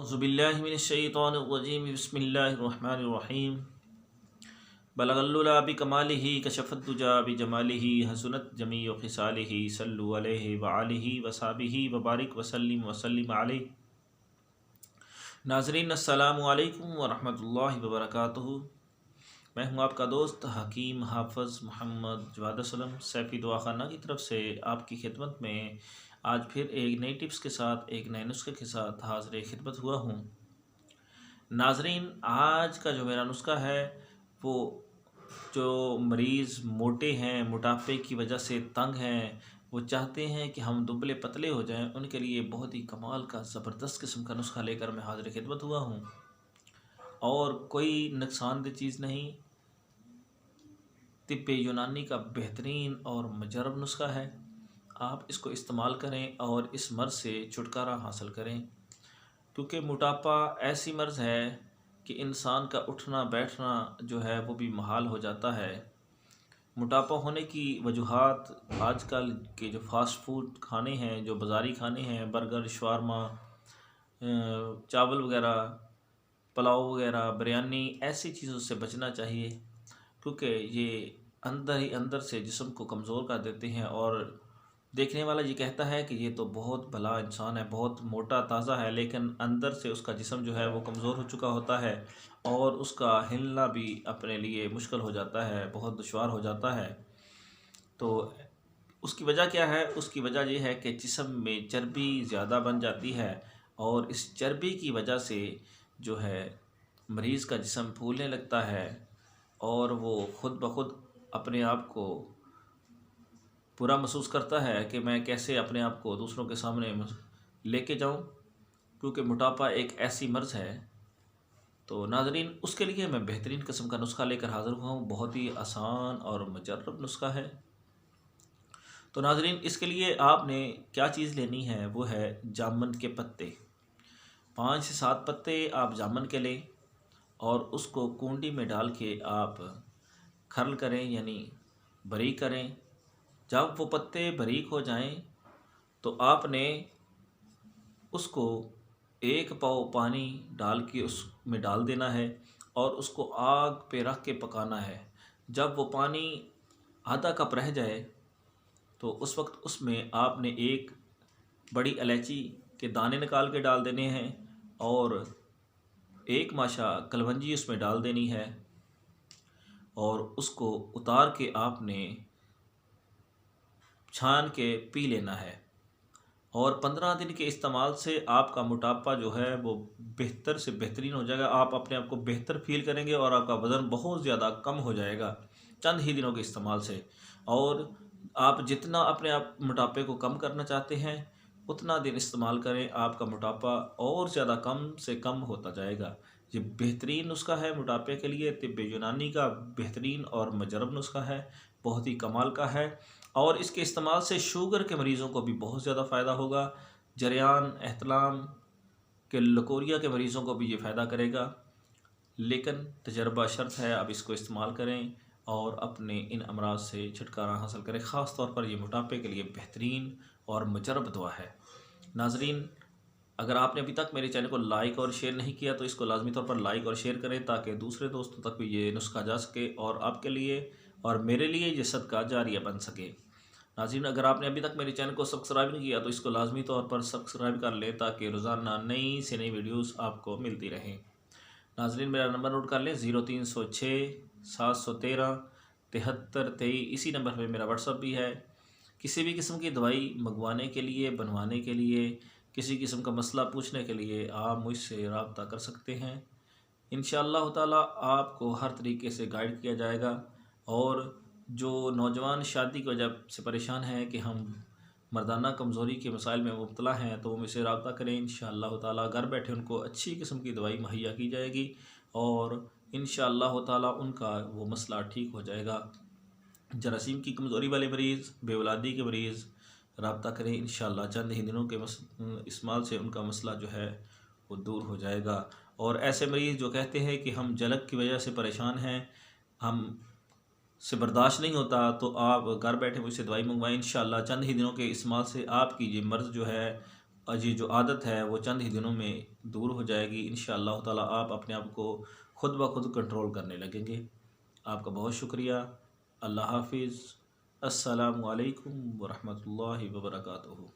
औज़ुबिल्लाहिमिनश्शैतानिर्रजीम बिस्मिल्लाहिर्रहमानिर्रहीम बलगल्लुला बिकमालिही कशफ़द्दुजा बिजमालिही हसनत जमीउ ख़िसालिही सल्लु अलैहि व आलिहि व सहाबिही व बारिक वसल्लिम अलैहि। नाज़रीन अस्सलामु अलैकुम व रहमतुल्लाहि व बरकातुहू। मैं हूँ आपका दोस्त हकीम हाफ़िज़ मोहम्मद जवाद असलम सैफ़ी दुआखाना की तरफ से आपकी खिदमत में आज फिर एक नई टिप्स के साथ एक नए नुस्खे के साथ हाज़िर खिदमत हुआ हूँ। नाज़रीन, आज का जो मेरा नुस्खा है वो जो मरीज़ मोटे हैं, मोटापे की वजह से तंग हैं, वो चाहते हैं कि हम दुबले पतले हो जाएं, उनके लिए बहुत ही कमाल का ज़बरदस्त किस्म का नुस्खा लेकर मैं हाज़िर खिदमत हुआ हूँ। और कोई नुकसानदेह चीज़ नहीं, तिब्बे यूनानी का बेहतरीन और मुजरब नुस्खा है। आप इसको इस्तेमाल करें और इस मर्ज़ से छुटकारा हासिल करें, क्योंकि मोटापा ऐसी मर्ज़ है कि इंसान का उठना बैठना जो है वो भी मुहाल हो जाता है। मोटापा होने की वजूहात आजकल के जो फ़ास्ट फूड खाने हैं, जो बाज़ारी खाने हैं, बर्गर, शवारमा, चावल वगैरह, पुलाव वगैरह, बिरयानी, ऐसी चीज़ों से बचना चाहिए, क्योंकि ये अंदर ही अंदर से जिस्म को कमज़ोर कर देते हैं। और देखने वाला ये कहता है कि ये तो बहुत भला इंसान है, बहुत मोटा ताज़ा है, लेकिन अंदर से उसका जिस्म जो है वो कमज़ोर हो चुका होता है और उसका हिलना भी अपने लिए मुश्किल हो जाता है, बहुत दुश्वार हो जाता है। तो उसकी वजह क्या है? उसकी वजह ये है कि जिस्म में चर्बी ज़्यादा बन जाती है और इस चर्बी की वजह से जो है मरीज़ का जिस्म फूलने लगता है और वो ख़ुद ब खुद अपने आप को बुरा महसूस करता है कि मैं कैसे अपने आप को दूसरों के सामने लेके जाऊं, क्योंकि मोटापा एक ऐसी मर्ज़ है। तो नाज़रीन, उसके लिए मैं बेहतरीन किस्म का नुस्खा लेकर हाज़िर हुआ हूँ। बहुत ही आसान और मुजर्रब नुस्खा है। तो नाज़रीन, इसके लिए आपने क्या चीज़ लेनी है वो है जामुन के पत्ते। 5 से 7 पत्ते आप जामुन के लें और उसको कूंडी में डाल के आप खर्ल करें, यानी बारीक करें। जब वो पत्ते बारीक हो जाएं तो आपने उसको 1 पाव पानी डाल के उसमें डाल देना है और उसको आग पे रख के पकाना है। जब वो पानी आधा कप रह जाए तो उस वक्त उसमें आपने 1 बड़ी इलायची के दाने निकाल के डाल देने हैं और 1 माशा कलवंजी उसमें डाल देनी है और उसको उतार के आपने छान के पी लेना है। और 15 दिन के इस्तेमाल से आपका मोटापा जो है वो बेहतर से बेहतरीन हो जाएगा। आप अपने आप को बेहतर फील करेंगे और आपका वज़न बहुत ज़्यादा कम हो जाएगा चंद ही दिनों के इस्तेमाल से। और आप जितना अपने आप मोटापे को कम करना चाहते हैं उतना दिन इस्तेमाल करें, आपका मोटापा और ज़्यादा कम से कम होता जाएगा। ये बेहतरीन नुस्खा है मोटापे के लिए, तिब्बे यूनानी का बेहतरीन और मुजरब नुस्खा है, बहुत ही कमाल का है। और इसके इस्तेमाल से शुगर के मरीज़ों को भी बहुत ज़्यादा फ़ायदा होगा। जरियान, एहतलाम के लकोरिया के मरीज़ों को भी ये फ़ायदा करेगा, लेकिन तजर्बा शर्त है। आप इसको इस्तेमाल करें और अपने इन अमराज से छुटकारा हासिल करें। ख़ास तौर पर ये मोटापे के लिए बेहतरीन और मुजरब दवा है। नाज़रीन, अगर आपने अभी तक मेरे चैनल को लाइक और शेयर नहीं किया तो इसको लाजमी तौर पर लाइक और शेयर करें, ताकि दूसरे दोस्तों तक भी ये नुस्खा जा सके और आपके लिए और मेरे लिए ये सदका जारिया बन सके। नाज़रीन, अगर आपने अभी तक मेरे चैनल को सब्सक्राइब नहीं किया तो इसको लाजमी तौर पर सब्सक्राइब कर लें, ताकि रोज़ाना नई से नई वीडियोस आपको मिलती रहें। नाज़रीन, मेरा नंबर नोट कर लें, 0306 713 7323। इसी नंबर पर मेरा व्हाट्सअप भी है। किसी भी किस्म की दवाई मंगवाने के लिए, बनवाने के लिए, किसी किस्म का मसला पूछने के लिए आप मुझसे रब्ता कर सकते हैं। इंशाअल्लाह ताला आपको हर तरीके से गाइड किया जाएगा। और जो नौजवान शादी की वजह से परेशान हैं कि हम मर्दाना कमज़ोरी के मसाइल में मुब्तला हैं, तो वो मुझसे रब्ता करें। इंशाअल्लाह ताला घर बैठे उनको अच्छी किस्म की दवाई मुहैया की जाएगी और इंशाअल्लाह ताला उनका वो मसला ठीक हो जाएगा। जरासीम की कमज़ोरी वाले मरीज़, बेऔलादी के मरीज़ रब्ता करें। इंशाअल्लाह चंद ही दिनों के इस्तेमाल से उनका मसला जो है वो दूर हो जाएगा। और ऐसे मरीज़ जो कहते हैं कि हम जलन की वजह से परेशान हैं, हम से बर्दाश्त नहीं होता, तो आप घर बैठे मुझसे दवाई मंगवाएं। इंशाअल्लाह चंद ही दिनों के इस्तेमाल से आपकी ये मर्ज़ जो है और ये जो आदत है वो चंद ही दिनों में दूर हो जाएगी इंशाअल्लाह ताला। आप अपने आप को खुद ब खुद कंट्रोल करने लगेंगे। आपका बहुत शुक्रिया। अल्लाह हाफिज़। अस्सलामु अलैकुम वरहमतुल्लाहि वबरकातुहू।